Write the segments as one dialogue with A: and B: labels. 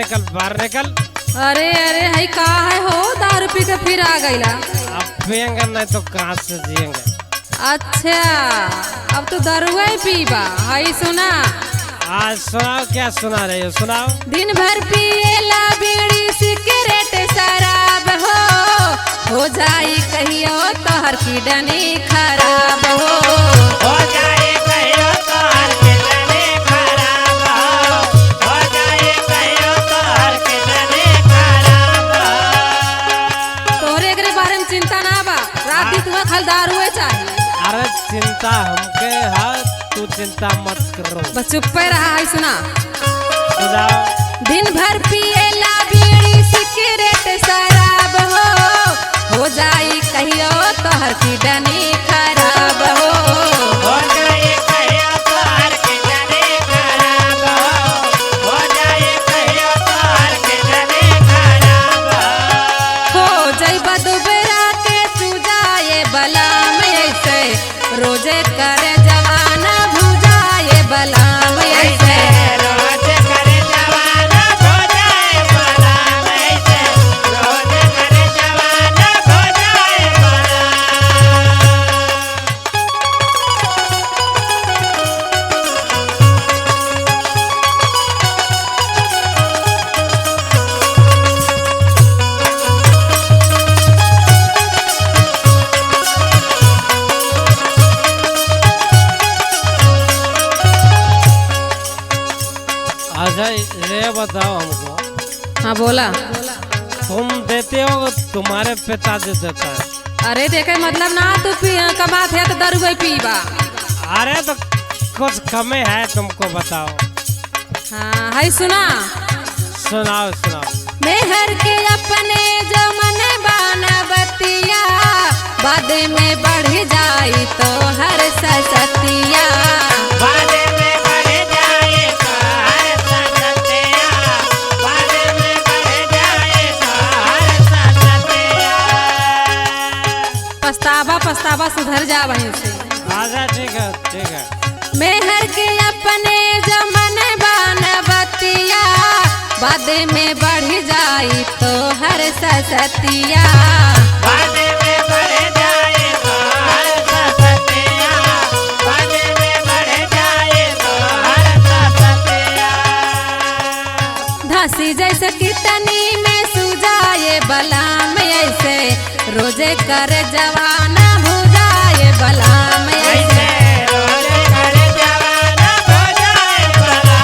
A: निकल बाहर निकल।
B: अरे अरे हई का है हो, दारू पी के फिर आ गईला।
A: अब पियेंगे नहीं तो कहाँ से जिएंगे।
B: अच्छा अब तो दारुआ ही पीबा। हई सुना,
A: आज सुनाओ, क्या सुना रहे हो, सुनाओ।
B: दिन भर पिएला बीड़ी सिगरेट शराब हो जाई कहियो तोहर किडनी खराब हो
A: जाए कहियो तोहर किडनी खराब हो जाए कहियो तोहर किडनी खराब।
B: तोहरे एकरे बारे में चिंता ना बा, रात दिन तुम्हें खल दारुए चाहिए।
A: अरे चिंता हमके है, तू चिंता मत करो।
B: बस चुप पे रहा। है सुना,
A: सुनाओ।
B: दिन भर पिएला बीड़ी सिगरेट शराब हो जाई कहियो तोहर किडनी खराब
A: हो जाए कहियो तोहर किडनी खराब हो जाए कहियो तोहर किडनी खराब।
B: हो जइबा दुबरा के तू जाए बला में ऐसे रोजे करे जवाना भुजाए बला में ऐसे
A: रोज करे जवाना हो जाए बला ऐसे रोज करे जवाना हो जाए बला। अच्छा ये बताओ हमको।
B: हाँ बोला।
A: तुम देते हो तुम्हारे पिताजी देता है?
B: अरे देखे मतलब ना तू कमात है तो दारू पीबा।
A: अरे तो कुछ कमी है तुमको बताओ।
B: हाँ है सुना,
A: सुनाओ सुनाओ।
B: मेहर के अपने जो मन बाना बतिया बाद में बढ़ जाई तो हर सतिया
A: बाद में बढ़ जाए तो हर सतिया बाद में बढ़ जाए तो हर सतिया।
B: पछतावा पछतावा सुधर जा वहीं से।
A: अच्छा ठीक है ठीक है।
B: मेहर के अपने जो मन बाना बतिया बाद में बढ़ जाई तो हर सतिया
A: बाद में बढ़ जाए तो हर सतिया बाद में बढ़ जाए तो हर सतिया।
B: धासी जैसे कितनी में सुजाए बला में ऐसे रोजे कर जवाना भुजाए बला में ऐसे
A: रोज करे जवाना हो जाए बला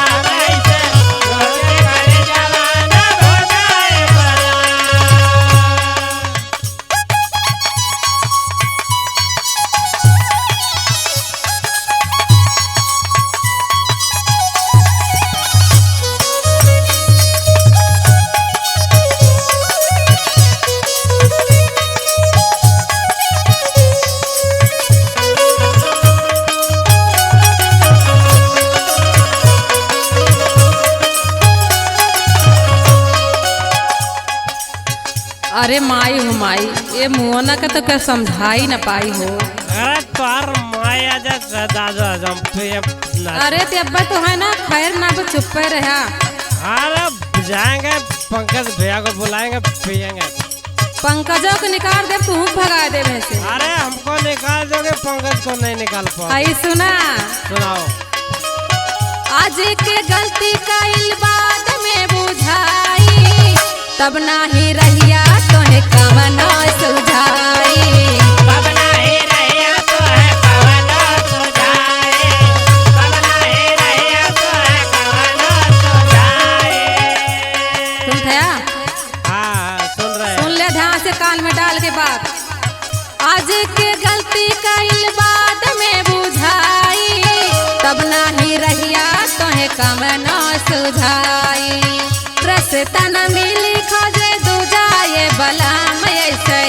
A: ऐसे रोज करे जवाना हो जाए बला।
B: अरे माई हो माई, ये मुआना का तो क्या समझाई न पाई हो।
A: अरे तोहर माया जा दादा जम पे
B: अरे ते अब्बा तो है ना, खैर ना वो चुप पे रहा।
A: अरे जाएंगे पंकज भैया को बुलाएंगे पियेंगे।
B: पंकजों को निकाल दे, तू भगा दे वैसे।
A: अरे हमको निकाल दोगे, पंकज को नहीं निकाल पाओ।
B: आई सुना,
A: सुनाओ।
B: आज के गलती कईल बाद में बुझाई तब नाही रहिया तोहे कवनो सुझाई
A: तब नाही रहिया तोहे कवनो सुझाई तब नाही रहिया तोहे कवनो सुझाई।
B: सुन थया?
A: हाँ सुन रहे।
B: सुन ले ध्यान से, कान में डाल के बात। आज के गलती कईल बाद में बुझाई तब नाही रहिया तोहे कवनो सुझाई। रस्ता न मिली खोजे दू जाए बला में ऐसे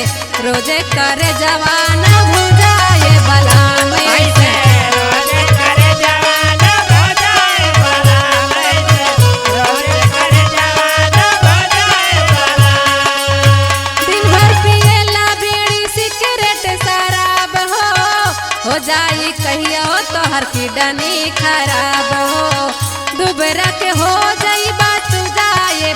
B: रोजे करे जवाना भुजाए बला में ऐसे
A: रोजे करे जवाना हो जाए बला ऐसे रोजे करे जवाना हो जाए बला।
B: दिन भर पिएला बीड़ी सिगरेट शराब हो जाई कहियो तोहर किडनी खराब हो। दुबरा के हो जाई बात जाए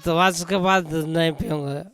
A: तो आज के बाद नहीं पीऊँगा।